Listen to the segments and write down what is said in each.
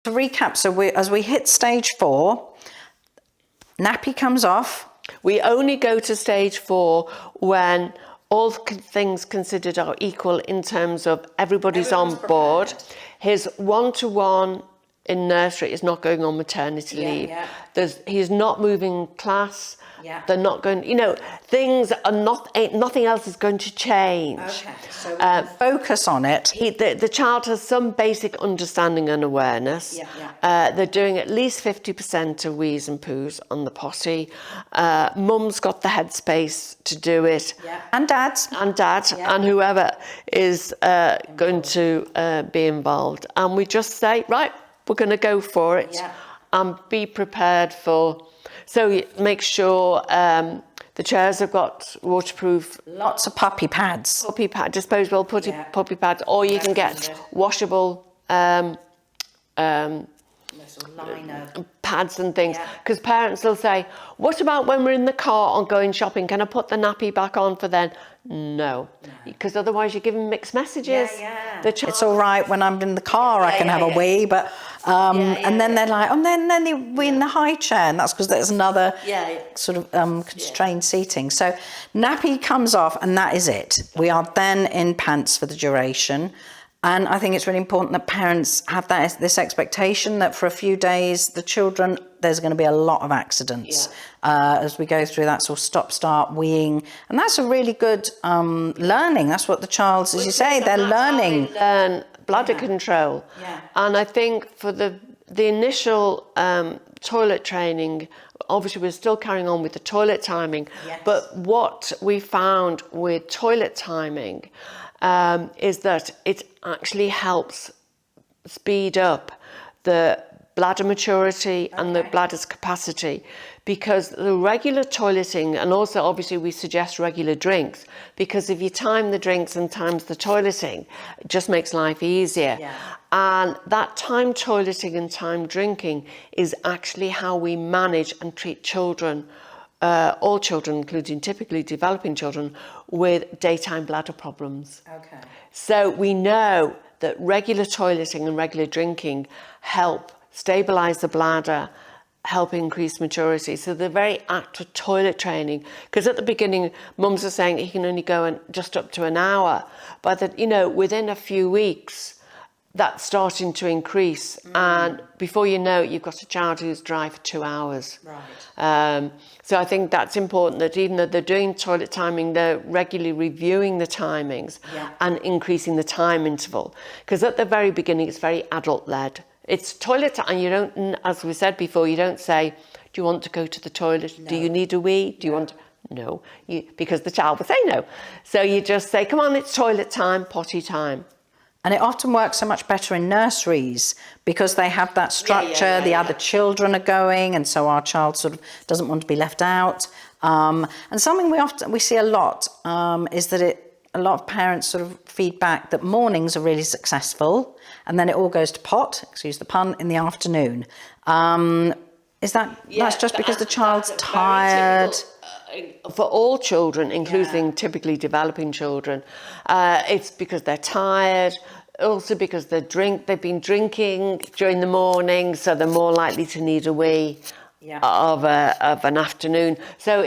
To recap, so as we hit stage 4, nappy comes off. We only go to stage 4 when all things considered are equal in terms of everybody's on board. Prepared. His one-to-one in nursery is not going on maternity leave. Yeah. He's not moving class. Yeah. They're not going, things are nothing else is going to change. Okay, so we can focus on it. The child has some basic understanding and awareness. They're doing at least 50% of wheeze and poos on the potty. Mum's got the headspace to do it. Yeah. And dad. And whoever is going to be involved. And we just say, right, we're going to go for it. Yeah. And be prepared for... So you make sure the chairs have got waterproof... Lots of puppy pads. Disposable puppy pads, or you can get washable Lino. pads and things. Because parents will say, what about when we're in the car or going shopping? Can I put the nappy back on for then? No, because otherwise you're giving mixed messages. It's all right when I'm in the car, I can have a wee, but and then they're like, oh, then we're in the high chair, and that's because there's another sort of constrained seating. So nappy comes off, and that is it. We are then in pants for the duration. And I think it's really important that parents have this expectation that for a few days, the children, there's going to be a lot of accidents as we go through that sort of stop-start weeing. And that's a really good learning. That's what the child, as you say, they're learning. Learn bladder control. And I think for the initial toilet training, obviously we're still carrying on with the toilet timing. But what we found with toilet timing is that it actually helps speed up the bladder maturity and the bladder's capacity, because the regular toileting, and also obviously we suggest regular drinks, because if you time the drinks and times the toileting, it just makes life easier. And that time toileting and time drinking is actually how we manage and treat children, all children, including typically developing children, with daytime bladder problems. So we know that regular toileting and regular drinking help stabilise the bladder, help increase maturity. So the very act of toilet training, because at the beginning, mums are saying he can only go just up to an hour, but that, within a few weeks, that's starting to increase, and before you know it, you've got a child who's dry for 2 hours. So I think that's important, that even though they're doing toilet timing, they're regularly reviewing the timings and increasing the time interval. Because at the very beginning, it's very adult-led. It's toilet, and you don't, as we said before, you don't say, do you want to go to the toilet? Do you need a wee? Do you want... No, because the child will say no. So you just say, come on, it's toilet time, potty time. And it often works so much better in nurseries because they have that structure, the other children are going, and so our child sort of doesn't want to be left out. And something we see a lot is that a lot of parents sort of feedback that mornings are really successful, and then it all goes to pot, excuse the pun, in the afternoon. Is that that's just because the child's tired? For all children, including typically developing children, it's because they're tired, also because they've been drinking during the morning, so they're more likely to need a wee of an afternoon. So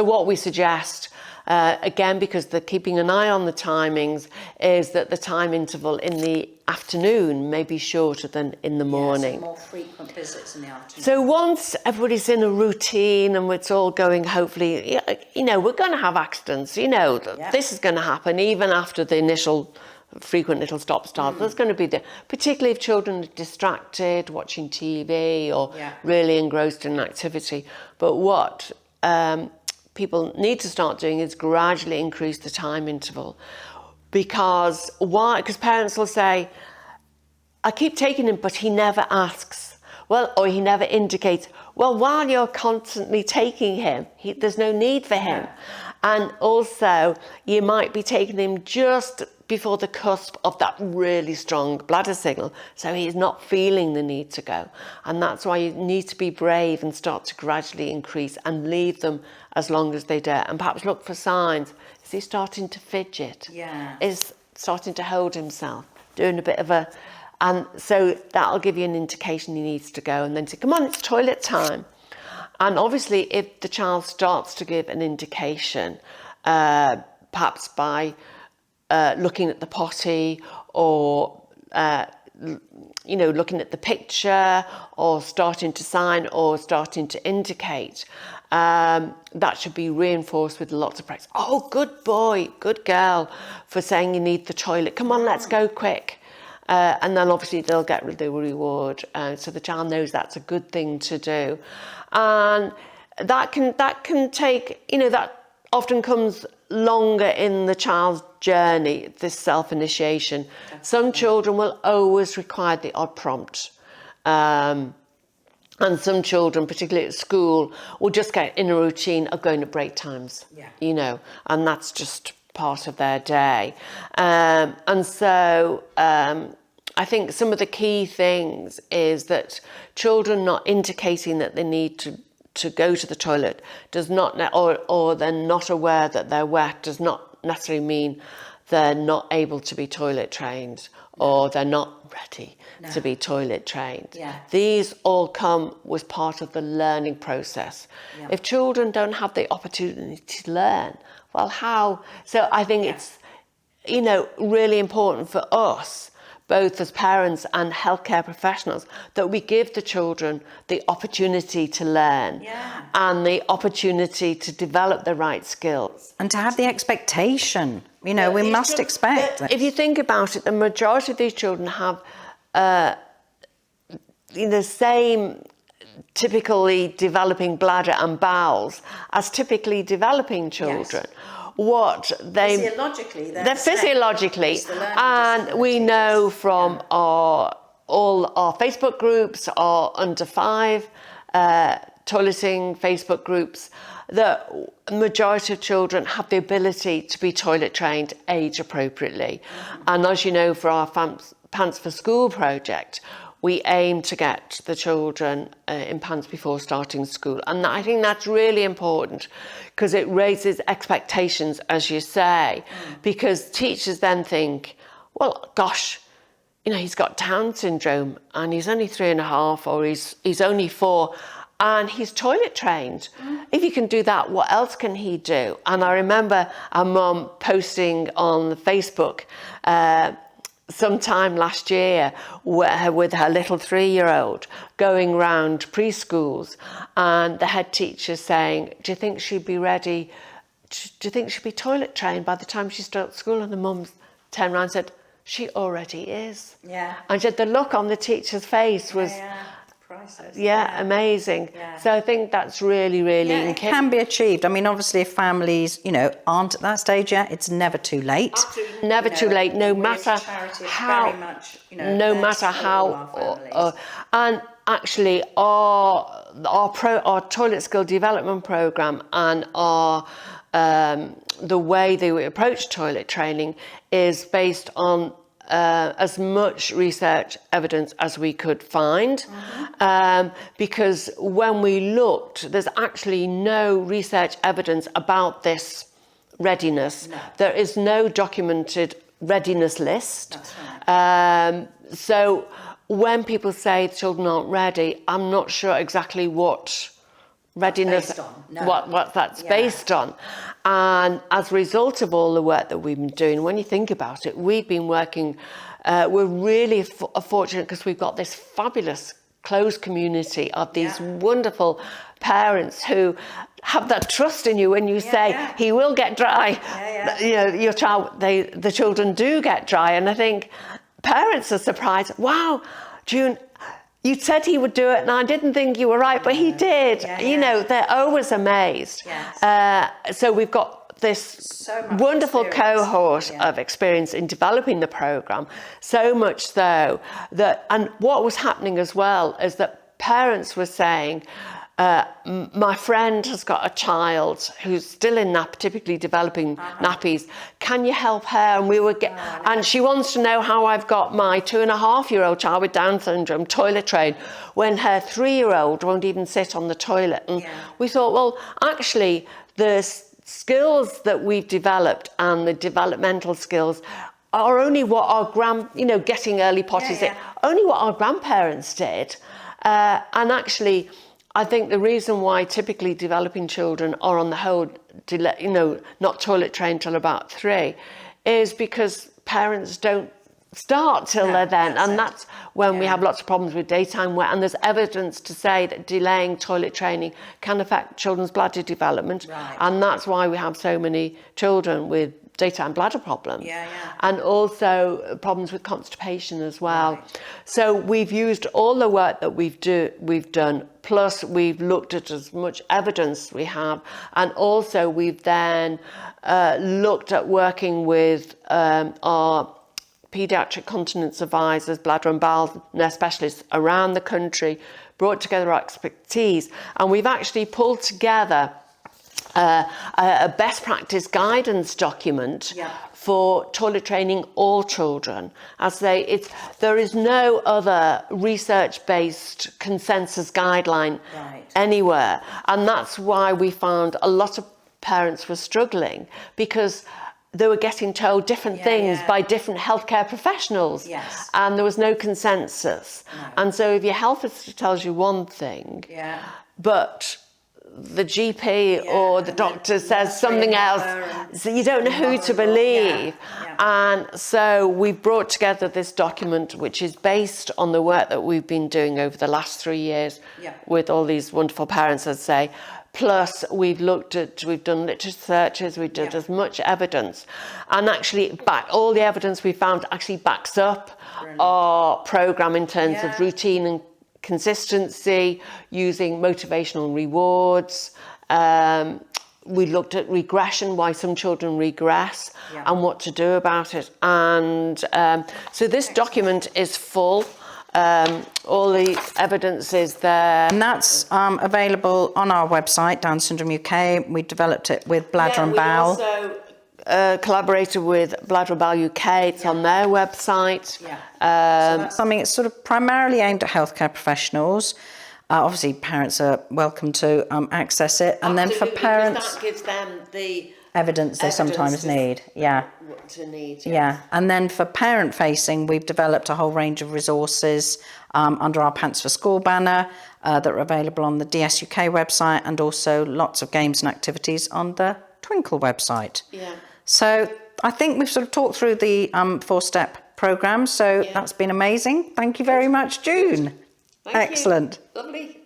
what we suggest, again, because they're keeping an eye on the timings, is that the time interval in the afternoon may be shorter than in the morning. So more frequent visits in the afternoon. So once everybody's in a routine and it's all going, hopefully, we're going to have accidents. This is going to happen even after the initial frequent little stop-start. There's going to be particularly if children are distracted, watching TV or really engrossed in an activity. But what people need to start doing is gradually increase the time interval. Because parents will say, I keep taking him, but he never asks. Well, or he never indicates, well, while you're constantly taking him, there's no need for him. And also, you might be taking him just before the cusp of that really strong bladder signal, so he's not feeling the need to go. And that's why you need to be brave and start to gradually increase and leave them as long as they dare. And perhaps look for signs. Is he starting to fidget? Is starting to hold himself? Doing a bit of And so that'll give you an indication he needs to go, and then say, come on, it's toilet time. And obviously, if the child starts to give an indication, perhaps by looking at the potty, or looking at the picture, or starting to sign, or starting to indicate, that should be reinforced with lots of practice. Oh, good boy, good girl, for saying you need the toilet. Come on, let's go quick. And then obviously they'll get the reward, so the child knows that's a good thing to do. And that can take, that often comes longer in the child's journey, this self-initiation. Some children will always require the odd prompt. And some children, particularly at school, will just get in a routine of going at break times, and that's just part of their day. And so I think some of the key things is that children not indicating that they need to go to the toilet does not, or they're not aware that they're wet, does not necessarily mean they're not able to be toilet trained, or they're not ready to be toilet trained. These all come as part of the learning process. If children don't have the opportunity to learn, well, how? So I think it's, really important for us, both as parents and healthcare professionals, that we give the children the opportunity to learn and the opportunity to develop the right skills. And to have the expectation, we must expect. If you think about it, the majority of these children have the same typically developing bladder and bowels as typically developing children. What they're physiologically, and we know from all our Facebook groups, our under 5 toileting Facebook groups, that the majority of children have the ability to be toilet trained age appropriately. And as you know, for our Pants4School project, we aim to get the children in pants before starting school. And I think that's really important, because it raises expectations, as you say, because teachers then think, well, gosh, he's got Down syndrome and he's only 3.5, or he's only 4, and he's toilet trained. If he can do that, what else can he do? And I remember a mum posting on Facebook sometime last year with her little 3-year-old going round preschools, and the head teacher saying, do you think she'd be ready? Do you think she'd be toilet trained by the time she starts school? And the mum turned around and said, she already is. And she said the look on the teacher's face was priceless. Amazing. So I think that's really, really it can be achieved. I mean, obviously, if families, aren't at that stage yet, it's never too late. Absolutely never too late, no matter how. Very much, no matter how. And actually, our toilet skill development program and our the way they approach toilet training is based on as much research evidence as we could find, because when we looked, there's actually no research evidence about this readiness. There is no documented readiness list. That's right. So when people say the children aren't ready, I'm not sure exactly what readiness, what that's based on. And as a result of all the work that we've been doing, when you think about it, we've been working, we're really fortunate because we've got this fabulous closed community of these wonderful parents who have that trust in you when you say he will get dry. Your child, the children do get dry. And I think parents are surprised. Wow, June, you said he would do it, and I didn't think you were right, but he did. They're always amazed. So we've got this wonderful cohort of experience in developing the programme, so much so that, and what was happening as well is that parents were saying, my friend has got a child who's still in typically developing nappies. Can you help her? And we were and she wants to know how I've got my 2.5-year-old child with Down syndrome toilet trained when her 3-year-old won't even sit on the toilet. And we thought, well, actually, the skills that we've developed and the developmental skills are only what our getting early potties, only what our grandparents did. And actually, I think the reason why typically developing children are on the whole, not toilet trained till about 3, is because parents don't start till they're then, and that's when we have lots of problems with daytime wet. And there's evidence to say that delaying toilet training can affect children's bladder development, and that's why we have so many children with daytime bladder problems, and also problems with constipation as well. So we've used all the work that we've done, plus we've looked at as much evidence we have, and also we've then looked at working with our paediatric continence advisors, bladder and bowel nurse specialists around the country, brought together our expertise, and we've actually pulled together a best practice guidance document for toilet training all children. There is no other research-based consensus guideline anywhere, and that's why we found a lot of parents were struggling, because they were getting told different things by different healthcare professionals, and there was no consensus. And so if your health visitor tells you one thing, but the GP or the doctor says something else, so you don't know who to believe. And so we've brought together this document, which is based on the work that we've been doing over the last 3 years with all these wonderful parents, I'd say. Plus we've done literature searches, we've done as much evidence, and actually all the evidence we found actually backs up our programme in terms of routine and consistency, using motivational rewards. We looked at regression, why some children regress, and what to do about it. And so this document is full. All the evidence is there. And that's available on our website, Down Syndrome UK. We developed it with Bladder and Bowel. We also collaborated with Bladder and Bowel UK. It's on their website. So that's something that's sort of primarily aimed at healthcare professionals. Obviously, parents are welcome to access it. And then for parents, that gives them the evidence they sometimes need. And then for parent facing, we've developed a whole range of resources under our Pants4School banner that are available on the DSUK website, and also lots of games and activities on the Twinkle website. So I think we've sort of talked through the 4-step programme, so that's been amazing. Thank you very much, June. Excellent. Lovely.